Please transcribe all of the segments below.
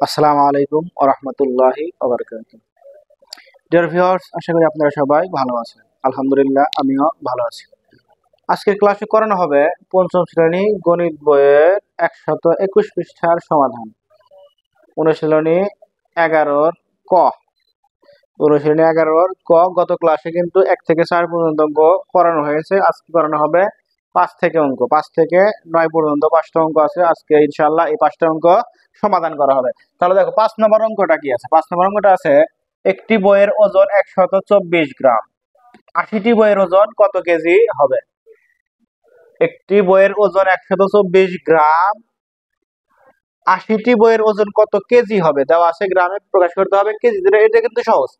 আসসালামু আলাইকুম ওয়া রাহমাতুল্লাহি ওয়া বারাকাতুহু। ডিয়ার ভিউয়ার্স, আশা করি আপনারা সবাই ভালো আছেন। আলহামদুলিল্লাহ, আমিও ভালো আছি। আজকের ক্লাসে করানো হবে পঞ্চম শ্রেণী গণিত বইয়ের 121 পৃষ্ঠার সমাধান। অনুশীলনী 11 ক। অনুশীলনী 11 ক গত ক্লাসে কিন্তু 1 থেকে 4 পর্যন্ত অঙ্ক করানো হয়েছে। আজকে করানো হবে 5 থেকে অঙ্ক। 5 থেকে 9 পর্যন্ত 5টা অঙ্ক আছে। আজকে ইনশাআল্লাহ এই 5টা অঙ্ক সমাধান করা হবে। তাহলে দেখো 5 নম্বর অঙ্কটা কি আছে? 5 নম্বর অঙ্কটা আছে একটি বইয়ের ওজন 124 গ্রাম। 80টি বইয়ের ওজন কত কেজি হবে? একটি বইয়ের ওজন 124 গ্রাম, 80টি বইয়ের ওজন কত কেজি হবে? দেওয়া আছে, গ্রামে প্রকাশ করতে হবে কেজি। এটা কিন্তু সহজ।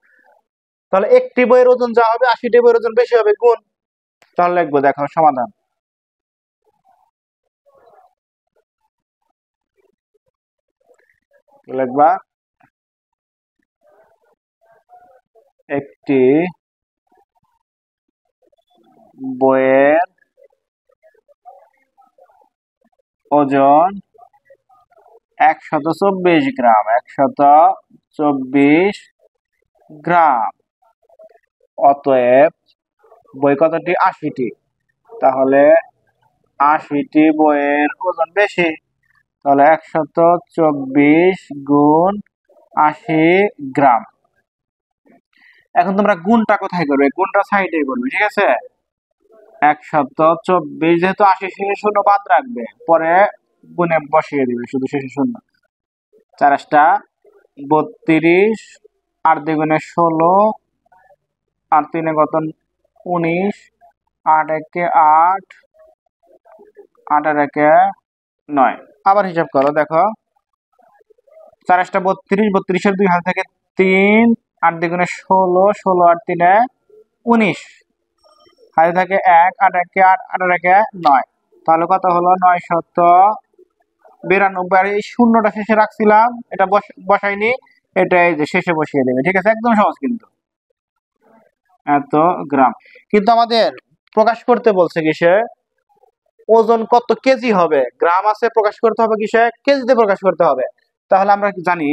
তাহলে একটি বইয়ের ওজন যা হবে 80টি বইয়ের ওজন বেশি হবে, গুণ। তাহলে লিখবো, দেখো সমাধান। লিখবা একটি বইয়ের ওজন 124 গ্রাম। 124 গ্রাম। অতএব বই কতটি? 80টি। তাহলে 80টি বইয়ের ওজন বেশি। তাহলে 124 গুণ 80 গ্রাম। এখন তোমরা গুণটা কোথায় করবে? গুণটা সাইডে করবে, ঠিক আছে? 124, যেহেতু 80 শেষে শূন্য বাদ রাখবে, পরে গুণে বসিয়ে দিবে, শুধু শেষে শূন্য। 4 32, 8 দ্বিগুণে 16, আর 3 কত? 19, 8 একে 8, 8 আর একে 9। আবার হিসাব করো, দেখো 4 32, 32-এর 2 হাতে থেকে 3, 8 দ্বিগুণে 16, 16 আর 3 19, হাতে থাকে 1, 8 একে 8, 8 আর একে 9। তাহলে কত হলো? 992। আর এই শূন্যটা শেষে রাখছিলাম, এটা বসাইনি, এটা এই যে শেষে বসিয়ে দেবে, ঠিক আছে? একদম সহজ কিন্তু। এত গ্রাম। কিন্তু আমাদের প্রকাশ করতে বলছে কিসে? ওজন কত কেজি হবে? গ্রাম আছে, প্রকাশ করতে হবে কিসে? কেজিতে প্রকাশ করতে হবে। তাহলে আমরা জানি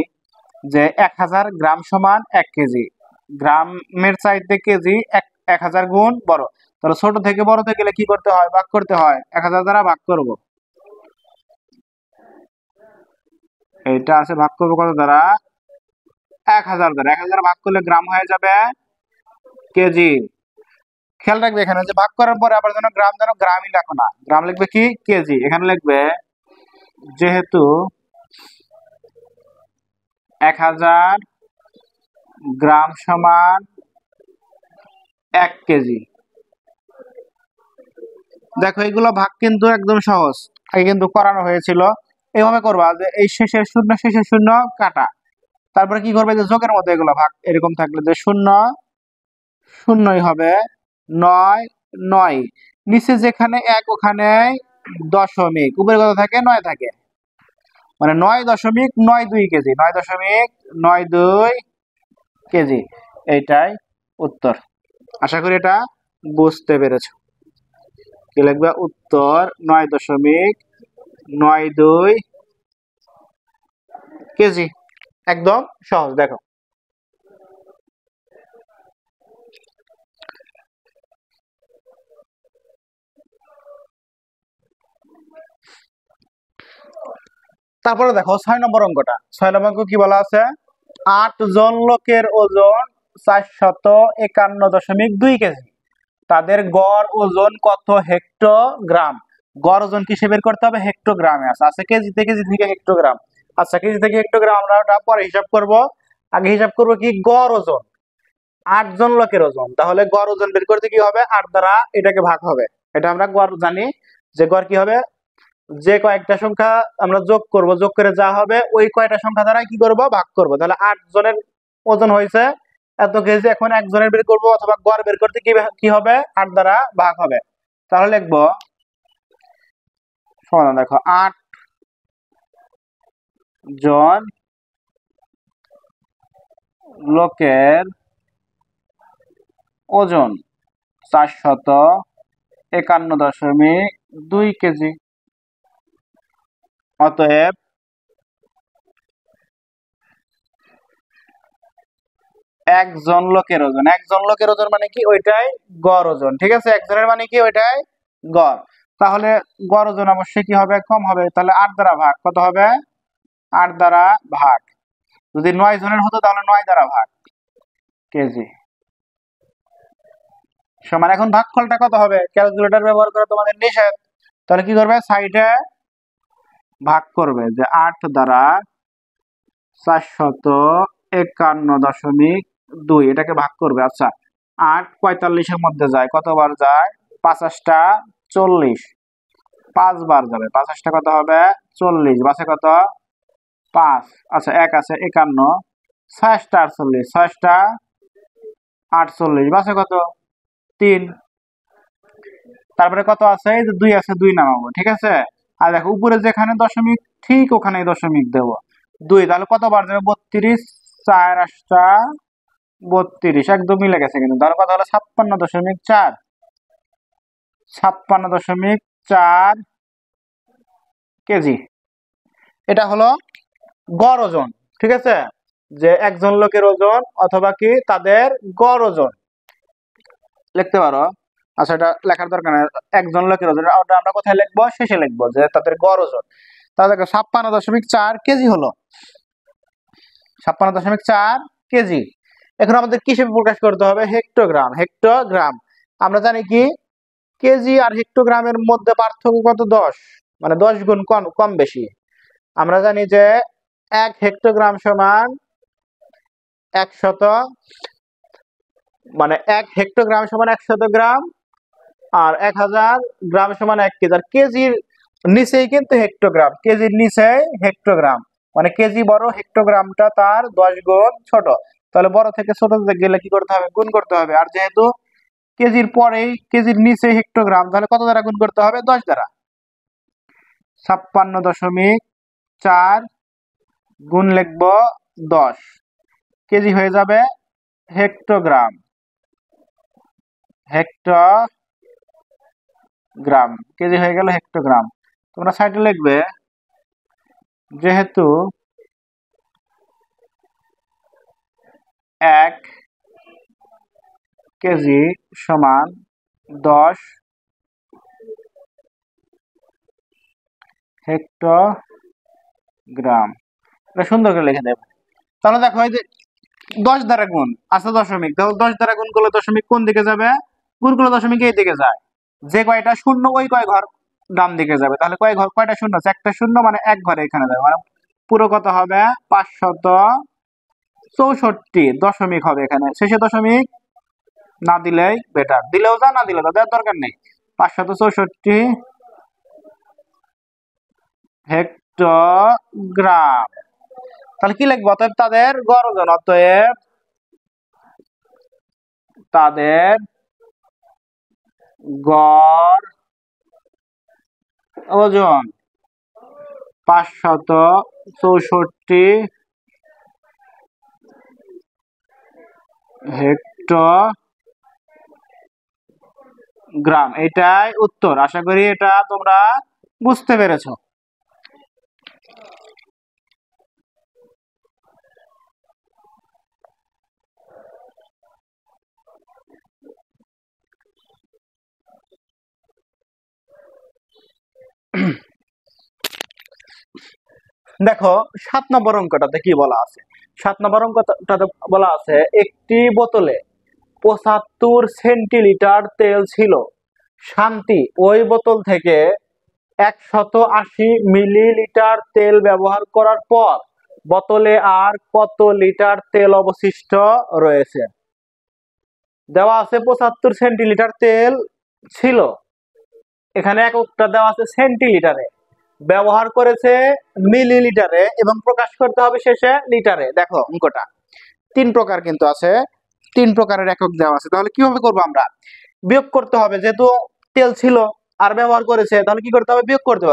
যে 1000 গ্রাম সমান 1 কেজি। গ্রামের চাইতে কেজি 1000 গুণ বড়। তাহলে ছোট থেকে বড়তে গেলে কি করতে হয়? ভাগ করতে হয়। 1000 দ্বারা ভাগ করব। এটা আছে, ভাগ করবো কত দ্বারা? 1000 দ্বারা। 1000 ভাগ করলে গ্রাম হয়ে যাবে কেজি। খেয়াল রাখবে এখানে যে ভাগ করার পরে আবার যেন গ্রামই লেখো না, গ্রাম লিখবে কি? কেজি। এখানে লিখবে যেহেতু 1000 গ্রাম সমান 1 কেজি। দেখো এগুলো ভাগ কিন্তু একদম সহজ, আগে কিন্তু করানো হয়েছিল। এইভাবে করবা যে এই শেষের শূন্য কাটা। তারপরে কি করবে? যে যোগের মধ্যে এগুলো ভাগ এরকম থাকলে যে শূন্য শূন্যই হবে, 9 9। নিচে যেখানে 1 ওখানে দশমিক, উপরে কত থাকে? 9 থাকে। মানে 9.92 কেজি। 9.92 কেজি। এইটাই উত্তর। আশা করি এটা বুঝতে পেরেছো। কি লিখবে? উত্তর 9.92 কেজি। একদম সহজ। দেখো তারপরে দেখো 6 নম্বর অঙ্কটা। 6 নম্বর অঙ্ক কি বলা আছে? 8 জন লোকের ওজন 451.2 কেজি। তাদের গড় ওজন কত হেক্টোগ্রাম? গড় ওজন কিসে বের করতে হবে? হেক্টোগ্রামে আছে। আচ্ছা কেজিতে, কেজি থেকে হেক্টোগ্রাম। আচ্ছা কেজি থেকে হেক্টোগ্রাম আমরা ওটা পরে হিসাব করব। আগে হিসাব করব কি? গড় ওজন। 8 জন লোকের ওজন, তাহলে গড় ওজন বের করতে কি হবে? 8 দ্বারা এটাকে ভাগ হবে। এটা আমরা গড় জানি যে গড় কি হবে? যে কয়েকটা সংখ্যা আমরা যোগ করব, যোগ করে যা হবে ওই কয়টা সংখ্যা দ্বারা কি করব? ভাগ করব। তাহলে 8 জনের ওজন হয়েছে এত কেজি। এখন একজনের বের করব, অথবা গড় বের করতে কি হবে? 8 দ্বারা ভাগ হবে। তাহলে লিখবো সমাধান। দেখো 8 জন লোকের ওজন 451.2 কেজি। অতএব একজন লোকের ওজন, একজন লোকের ওজন মানে কি ওইটাই গড় ওজন, ঠিক আছে, একজনের মানে কি ওইটাই গড়। তাহলে গড় ওজন অবশ্যই কি হবে, কম হবে, তাহলে 8 দ্বারা ভাগ, কত হবে 8 দ্বারা ভাগ। যদি 9 জনের হতো তাহলে 9 দ্বারা ভাগ কেজি সমান। এখন ভাগফলটা কত হবে, ক্যালকুলেটর ব্যবহার করে তোমাদের নিষেধ, তাহলে কি করবে সাইডে ভাগ করবে, যে 8 দ্বারা 451.2 এটাকে ভাগ করবে। আচ্ছা 8 45-এর মধ্যে যায়, কতবার যায় 50টা 40, 5 বার যাবে, 50টা কত হবে 40, বাসে কত 5। আচ্ছা 1 আছে 51, 6টা 48, 6টা 48, বাসে কত 3। তারপরে কত আছে, এই যে 2 আছে 2 নামাবো, ঠিক আছে। আর দেখো উপরে যেখানে দশমিক ঠিক ওখানে দশমিক দেব 2, তাহলে কতবার যাবে 32, 4 8টা 32, একদম মিলে গেছে কিন্তু। তাহলে কত হলো 56.4, 56.4 কেজি। এটা হলো গড় ওজন, ঠিক আছে, যে একজন লোকের ওজন অথবা কি তাদের গড় ওজন লিখতে পারো। আচ্ছা এটা লেখার দরকার নেই, একজন লোকের ওজন ওটা আমরা কোথায় লিখবো, শেষে লিখবো, যে তাদের গড় ওজন। তাহলে দেখো 56.4 কেজি হলো, 56.4 কেজি। এখন আমাদের কিসে প্রকাশ করতে হবে, হেক্টোগ্রাম, হেক্টোগ্রাম। আমরা জানি কি কেজি আর হেক্টোগ্রামের মধ্যে পার্থক্য কত, 10, মানে 10 গুণ কম কম বেশি। আমরা জানি যে 1 হেক্টোগ্রাম সমান 100, মানে 1 হেক্টোগ্রাম সমান 100 গ্রাম, আর 1000 গ্রাম সমান 1 কেজি। আর কেজির নিচেই কিন্তু হেক্টোগ্রাম, কেজির নিচে হেক্টোগ্রাম, মানে কেজি বড়, হেক্টোগ্রামটা তার 10 গুণ ছোট। তাহলে বড় থেকে ছোট গেলে কি করতে হবে, গুণ করতে হবে। আর যেহেতু কেজির পরেই কেজির নিচে হেক্টোগ্রাম, তাহলে কত দ্বারা গুণ করতে হবে, 10 দ্বারা। 56.4 গুণ লিখবো 10, কেজি হয়ে যাবে হেক্টোগ্রাম, হেক্টোগ্রাম কেজি হয়ে গেল হেক্টোগ্রাম। তোমরা সাইডে লিখবে যেহেতু 1 কেজি সমান 10 হেক্টোগ্রাম, এটা সুন্দর করে লিখে দেবে। তাহলে দেখো এই যে 10 দ্বারা গুণ আছে দশমিক, তাহলে 10 দ্বারা গুণ করলে দশমিক কোন দিকে যাবে, গুণ করলে দশমিক এই দিকে যায়, যে কয়টা শূন্য ওই কয় ঘর ডান দিকে যাবে। তাহলে কয় ঘর, কয়টা শূন্য আছে, একটা শূন্য, মানে এক ঘরে এখানে যাবে, মানে পুরো কত হবে 564 দশমিক হবে এখানে, শেষে দশমিক না দিলেই বেটার, দিলেও যা না দিলেও যা, দেওয়ার দরকার নেই। 564 হেক্টোগ্রাম। তাহলে কি লিখবো, অতএব তাদের গড় ওজন, অতএব তাদের গড় ওজন 564 হেক্টোগ্রাম। এটাই উত্তর। আশা করি এটা তোমরা বুঝতে পেরেছো। দেখো 7 নম্বর অঙ্কটাতে কি বলা আছে, 7 নম্বর অঙ্কটাতে বলা আছে একটি বোতলে 75 সেন্টিলিটার তেল ছিল, শান্তি ওই বোতল থেকে 180 মিলিলিটার তেল ব্যবহার করার পর বোতলে আর কত লিটার তেল অবশিষ্ট রয়েছে। দেওয়া আছে 75 সেন্টিলিটার তেল ছিল, এখানে এককটা দেওয়া আছে সেন্টিলিটারে, ব্যবহার করেছে মিলিলিটারে, এবং প্রকাশ করতে হবে শেষে লিটারে। দেখো অঙ্কটা 3 প্রকার কিন্তু আছে, 3 প্রকারের একক দেওয়া আছে। তাহলে কিভাবে করবো, আমরা বিয়োগ করতে হবে, যেহেতু তেল ছিল আর ব্যবহার করেছে, তাহলে কি করতে হবে, বিয়োগ করতে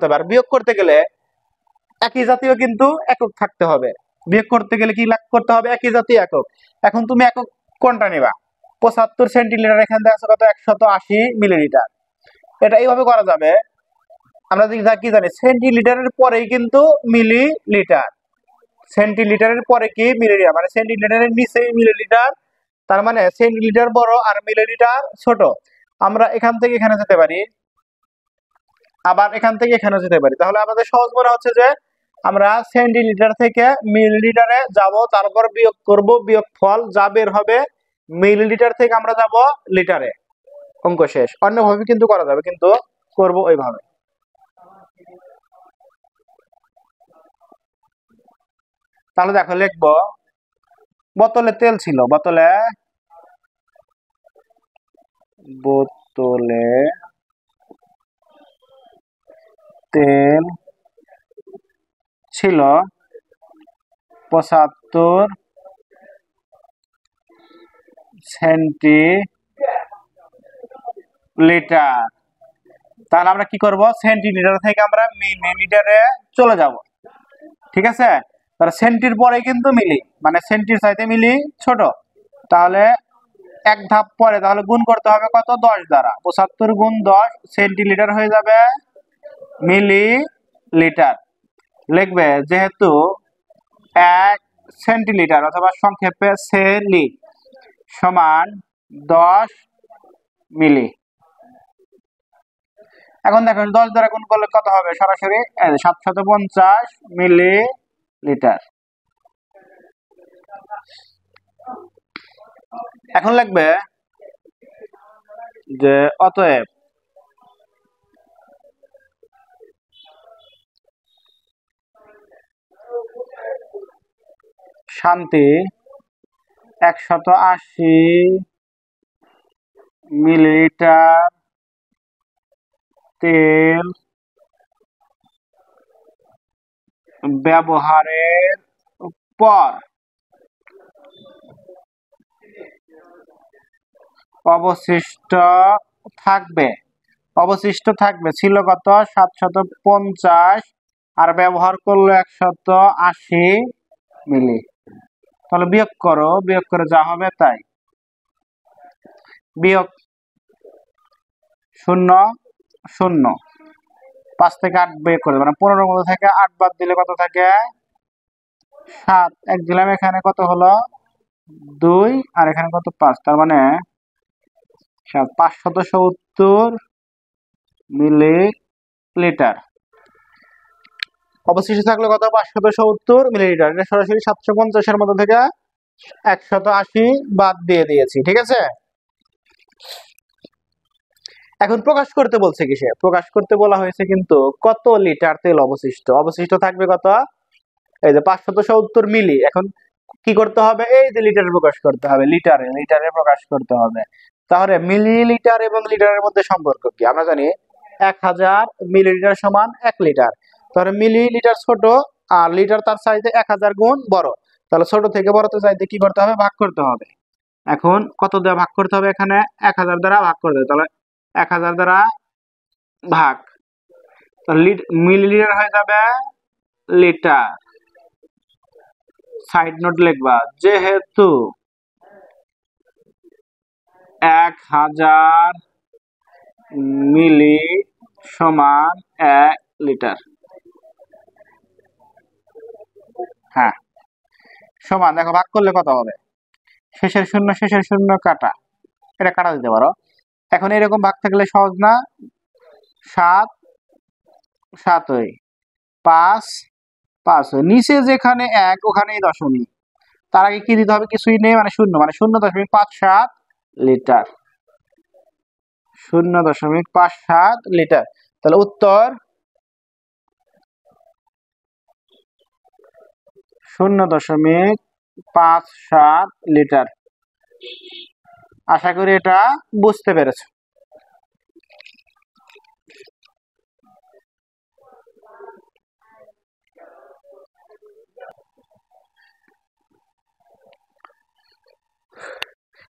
হবে, আর বিয়োগ করতে গেলে একই জাতীয় কিন্তু একক থাকতে হবে, বিয়োগ করতে গেলে কি করতে হবে, একই জাতীয় একক। এখন তুমি একক কোনটা নিবা, 75 সেন্টিলিটার, এখানে দেখা কত 180 মিলিলিটার, এটা এইভাবে করা যাবে। আমরা কি জানি সেন্টিলিটারের পরেই কিন্তু মিলিলিটার, সেন্টিলিটারের পরে কি মিলিলিটার, মানে সেন্টিলিটারের নিচে মিলিলিটার, তার মানে সেন্টিলিটার বড় আর মিলিলিটার ছোট। আমরা এখান থেকে এখানে যেতে পারি, আবার এখান থেকে এখানে যেতে পারি। তাহলে আমাদের সহজ মনে হচ্ছে যে আমরা সেন্টিলিটার থেকে মিলিলিটারে যাব, তারপর বিয়োগ করব, বিয়োগফল যা বের হবে মিলিলিটার থেকে আমরা যাব লিটারে, অঙ্ক শেষ। অন্যভাবে কিন্তু করা যাবে, কিন্তু করব ওইভাবে। তাহলে দেখো লিখবো, বোতলে তেল ছিল, বোতলে তেল ছিল 75 সেন্টিলিটার। তাহলে আমরা কি করব, সেন্টিলিটার থেকে আমরা মিলিলিটারে চলে যাব, ঠিক আছে। তাহলে সেন্টির পরে কিন্তু মিলি, মানে সেন্টির চাইতে মিলি ছোট। তাহলে এক ধাপ পরে তাহলে গুণ করতে হবে কত, 10 দ্বারা। 75 গুণ 10 সেন্টিলিটার হয়ে যাবে মিলিলিটার। লিখবে যেহেতু 1 সেন্টিলিটার অথবা সংক্ষেপে সেলি সমান 10 মিলি। এখন দেখুন 10 দ্বারা গুণ করলে কত হবে, সরাসরি 750 মিলিলিটার। এখন লিখবে যে অতএব শান্তি 180 মিলিলিটার তেল ব্যবহারের পর অবশিষ্ট থাকবে ছিল কত, 750, আর ব্যবহার করলো 180 মিলি। তাহলে বিয়োগ করো, বিয়োগ করে যা হবে তাই। বিয়োগ 0 0, 5 থেকে 8 বিয়োগ করে, মানে 15 মধ্যে থেকে 8 বাদ দিলে কত থাকে, 7। এক দিলাম, এখানে কত হলো 2, আর এখানে কত 5, তার মানে 570 মিলিলিটার। অবশিষ্ট থাকলো কত, 570 মিলিলিটার। এটা সরাসরি 750 মধ্যে থেকে 180 বাদ দিয়ে দিয়েছি, ঠিক আছে। এখন প্রকাশ করতে বলছে, কিসে প্রকাশ করতে বলা হয়েছে, কিন্তু কত লিটার তেল অবশিষ্ট থাকবে কত, এই যে 570 মিলি। এখন কি করতে হবে, এই যে লিটারে প্রকাশ করতে হবে, লিটারে প্রকাশ করতে হবে। তাহলে মিলিলিটার এবং লিটারের মধ্যে সম্পর্ক কি, আমরা জানি 1000 মিলিলিটার সমান 1 লিটার। তাহলে মিলিলিটার ছোট আর লিটার তার চাইতে 1000 গুণ বড়। তাহলে ছোট থেকে বড়তে চাইতে কি করতে হবে, ভাগ করতে হবে। এখন কত দিয়ে ভাগ করতে হবে, এখানে 1000 দ্বারা ভাগ করতে হবে। তাহলে 1000 দ্বারা ভাগ, মিলিলিটার হয়ে যাবে লিটার। সাইড নোট লিখবা, যেহেতু 1000 মিলি সমান 1 লিটার। হ্যাঁ, সমান, দেখো ভাগ করলে কত হবে, শেষের শূন্য কাটা, এটা কাটা দিতে পারো। এখন এরকম ভাগ থাকলে সহজ না, 7 7 5 5, নিচে যেখানে 1 ওখানেই দশমিক, তার আগে কি দিতে হবে, কিছুই নেই, মানে 0, মানে 0.57 লিটার, 0.57 লিটার। তাহলে উত্তর 0.57 লিটার। আশা করি এটা বুঝতে পেরেছো।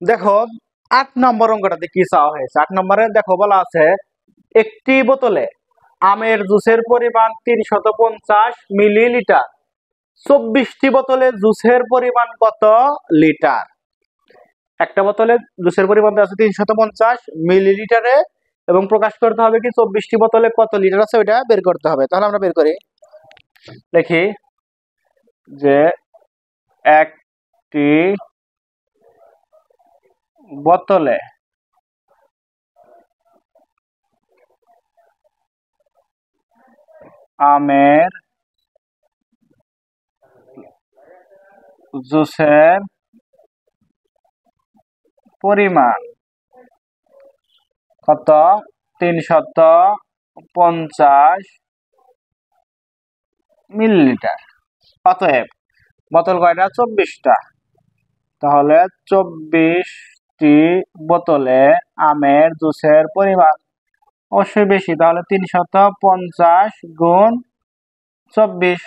দেখো 8 নম্বর অঙ্কটাতে কি চাওয়া হয়েছে। 8 নম্বরে দেখো বলা আছে, একটি বোতলে আমের জুসের পরিমাণ 350 মিলিলিটার, 24টি বোতলে জুসের পরিমাণ কত লিটার। একটা বোতলে জুসের পরিমাণ আছে 350 মিলিলিটারে, এবং প্রকাশ করতে হবে কি 24টি বোতলে কত লিটার আছে ওইটা বের করতে হবে। তাহলে আমরা বের করি, দেখি যে একটি বোতলে আমের জুসের পরিমাণ কত? 350 মিলিলিটার। অতএব বোতল কয়টা? 24টা। তাহলে 24টি বোতলে আমের জুসের পরিমাণ অবশ্যই বেশি, তাহলে 350 গুণ 24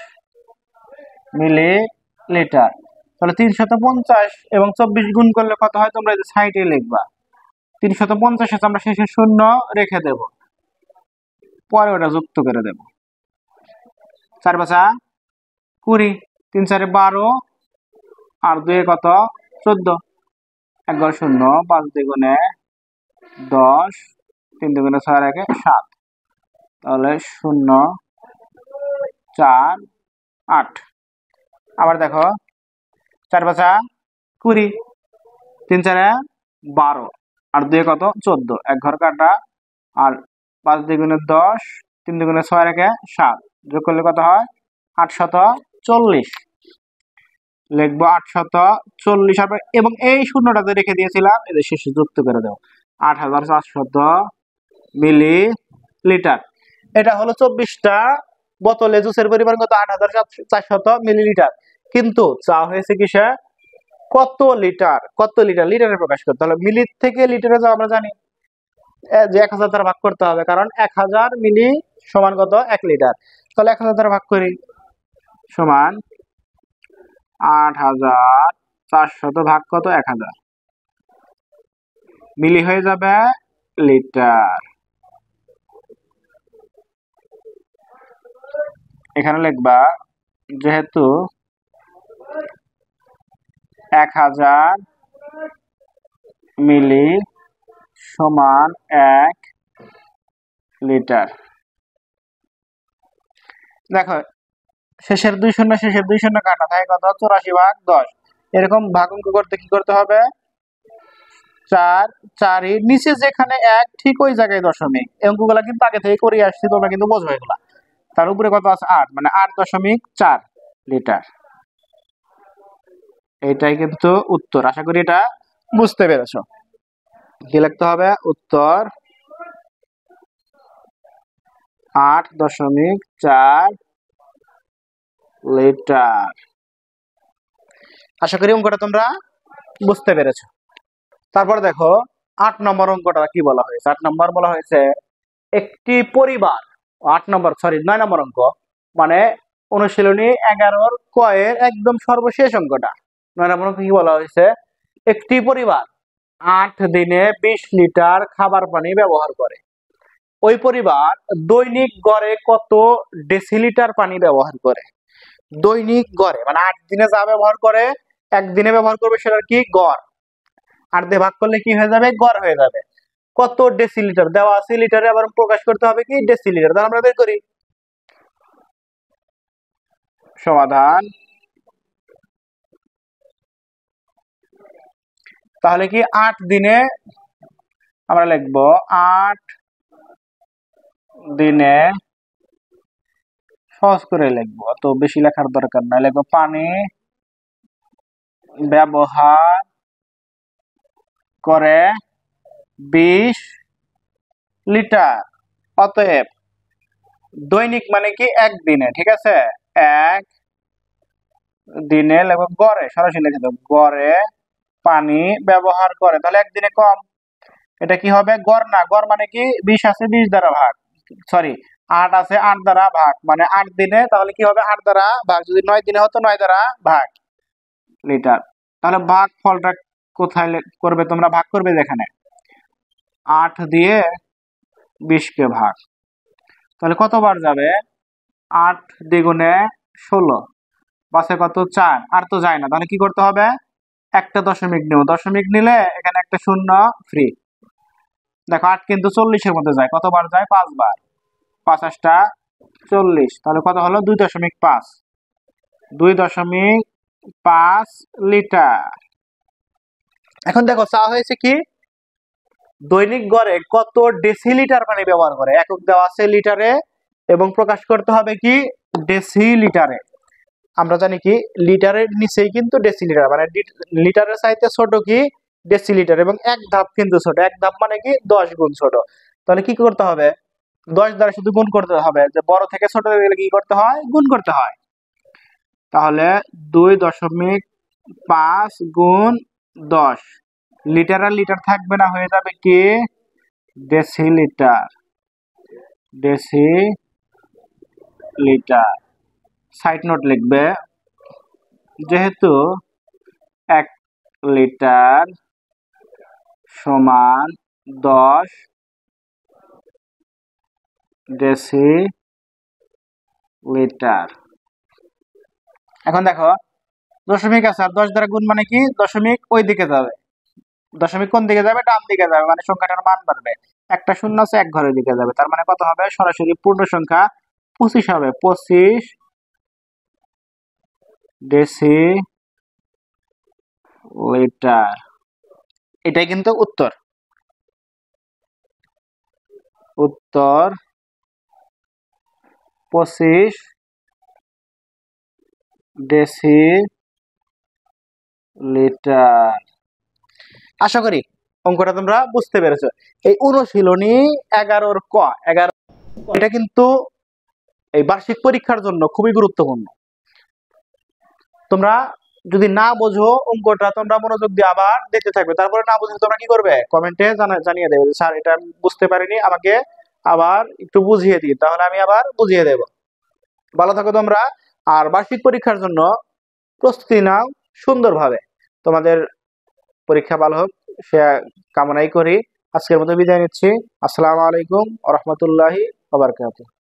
মিলিলিটার। তাহলে 350 এবং 24 গুণ করলে কত হয় তোমরা এই সাইডে লিখবা। 350 আছে, আমরা শেষে শূন্য রেখে দেব, পরে ওটা যুক্ত করে দেব। 4 5 20, 3 4 12 আর 2 কত? 14। 1 ঘর 0, 5 দ্বিগুণে 10, 3 দুগুণে 6 আর 1 7। তাহলে 0 4 8। আবার দেখো 4 5 20, 3 4 12 আর 2 কত? 14। 1 ঘর কাটা আর 5 দ্বিগুণে 10, 3 দুগুণে 6 আর 1 7। যোগ করলে কত হয়? 840 লিখবো। 840 এবং এই শূন্যটাতে রেখে দিয়েছিলাম, এদের শেষে যুক্ত করে দেবো। 8400 মিলিলিটার। এটা হলো 24টা বোতলে জুসের পরিমাণ কত? 8400 মিলিলিটার। কিন্তু চা হয়েছে কিসে? কত লিটার? কত লিটার? লিটারে প্রকাশ করতে হলে মিলি থেকে লিটারে যাওয়া আমরা জানি যে 1000 দ্বারা ভাগ করতে হবে, কারণ 1000 মিলি সমান কত? 1 লিটার। তাহলে 1000 দ্বারা ভাগ করি, সমান 8400 ভাগ কত? 1000 মিলি হয়ে যাবে লিটার। এখানে লিখবা যেহেতু 1000 মিলি সমান 1 লিটার। দেখো শেষের 2 শূন্য শেষের 2 শূন্য কাটা থাকে কত? 84 ভাগ 10। এরকম ভাগ অঙ্ক করতে কি করতে হবে? 4 4 এর নিচে যেখানে 1 ঠিক ওই জায়গায় দশমিক। এই অঙ্কগুলো কিন্তু আগে থেকে করে আসছি, তোমরা কিন্তু বোঝো এগুলা। তার উপরে কত আছে? 8, মানে 8.4 লিটার। এটাই কিন্তু উত্তর। আশা করি এটা বুঝতে পেরেছো। কি লিখতে হবে? উত্তর 8.4 লিটার। আশা করি অঙ্কটা তোমরা বুঝতে পেরেছো। তারপর দেখো 8 নম্বর অঙ্কটা কি বলা হয়েছে। 8 নম্বর বলা হয়েছে একটি পরিবার। 9 নম্বর অঙ্ক, মানে অনুশীলনী 11 কয়ের একদম সর্বশেষ অঙ্কটা। 9 নম্বর অঙ্ক কি বলা হয়েছে? একটি পরিবার 8 দিনে 20 লিটার খাবার পানি ব্যবহার করে। ওই পরিবার দৈনিক গড়ে কত ডেসিলিটার পানি ব্যবহার করে? দৈনিক গড়ে মানে 8 দিনে যা ব্যবহার করে, একদিনে ব্যবহার করবে সেটার কি গড়। 8 দিয়ে ভাগ করলে কি হয়ে যাবে? গড় হয়ে যাবে। কত ডেসিলিটার দেওয়া আছে লিটারে, আবার প্রকাশ করতে হবে কি? ডেসিলিটার। তাহলে আমরা বের করি। সমাধান। তাহলে কি 8 দিনে আমরা লিখবো 8 দিনে, সহজ করে লিখবো, তো বেশি লেখার দরকার নাই। লিখবো পানি ব্যবহার করে 20 লিটার। অতএব দৈনিক মানে কি? একদিনে, ঠিক আছে? এক দিনে লিখবো গড়ে, সরাসরি লিখে দেবো গড়ে পানি ব্যবহার করে। তাহলে একদিনে কম, এটা কি হবে? গড় না, গড় মানে কি? 20 আছে 20 দ্বারা ভাগ, সরি 8 আছে 8 দ্বারা ভাগ, মানে 8 দিনে, তাহলে কি হবে? 8 দ্বারা ভাগ। যদি 9 দিনে হতো 9 দ্বারা ভাগ লিটার। তাহলে ভাগ ফলটা কোথায় করবে তোমরা? ভাগ করবে যেখানে 8 দিয়ে 20 কে ভাগ, তাহলে কতবার যাবে? 8 দ্বিগুণে 16, বাসে কত? 4। আর তো যায় না, তাহলে কি করতে হবে? একটা দশমিক নেব, দশমিক নিলে এখানে একটা শূন্য ফ্রি। দেখো 8 কিন্তু 40-এর মধ্যে যায়, কতবার যায়? 5 বার। 5 8 40, তাহলে কত হলো? 2.5। 2.5 লিটার। এখন দেখো চাওয়া হয়েছে কি দৈনিক গড়ে কত ডেসিলিটার পানি ব্যবহার করে, একক দেওয়া আছে লিটারে এবং প্রকাশ করতে হবে কি ডেসিলিটারে। আমরা জানি কি লিটারের নিচেই কিন্তু ডেসিলিটার, মানে লিটারের চাইতে ছোট কি ডেসিলিটার, এবং এক ধাপ কিন্তু ছোট, এক ধাপ মানে কি 10 গুণ ছোট। তাহলে কি করতে হবে 10 দ্বারা শুধু গুণ করতে হবে, যে বড় থেকে ছোট গেলে কি করতে হয় গুণ করতে হয়। তাহলে 2.5 গুণ 10, লিটার আর লিটার থাকবে না, হয়ে যাবে কি ডেসিলিটার। ডেসিলিটার সাইড নোট লিখবে, যেহেতু 1 লিটার সমান 10 ডেসিলিটার। এখন দেখো দশমিক আছে আর 10 দ্বারা গুণ মানে কি দশমিক ওই দিকে যাবে, দশমিক কোন দিকে যাবে ডান দিকে যাবে, মানে সংখ্যাটার মান বাড়বে। একটা শূন্য আছে এক ঘরের দিকে যাবে, তার মানে কত হবে সরাসরি পূর্ণ সংখ্যা 25 হবে। 25 ডেসিলিটার, এটাই কিন্তু উত্তর। উত্তর 25 ডেসিলিটার। আশা করি অঙ্কটা তোমরা বুঝতে পেরেছো। এই অনুশীলনী 11 ক 11, এটা কিন্তু এই বার্ষিক পরীক্ষার জন্য খুবই গুরুত্বপূর্ণ। তোমরা যদি না বোঝো অঙ্কটা তোমরা মনোযোগ দিয়ে আবার দেখতে থাকবে, তারপরে না বুঝলে তোমরা কি করবে কমেন্টে জানিয়ে দেবে, স্যার এটা আমি বুঝতে পারিনি, আমাকে আবার একটু বুঝিয়ে দিন, তাহলে আমি আবার বুঝিয়ে দেব। ভালো থাকো তোমরা, আর বার্ষিক পরীক্ষার জন্য প্রস্তুতি নাও সুন্দরভাবে। তোমাদের পরীক্ষা ভালো হোক সে কামনাই করি। আজকের মতো বিদায় নিচ্ছি। আসসালামু আলাইকুম ওয়া রাহমাতুল্লাহি ওয়া বারাকাতুহু।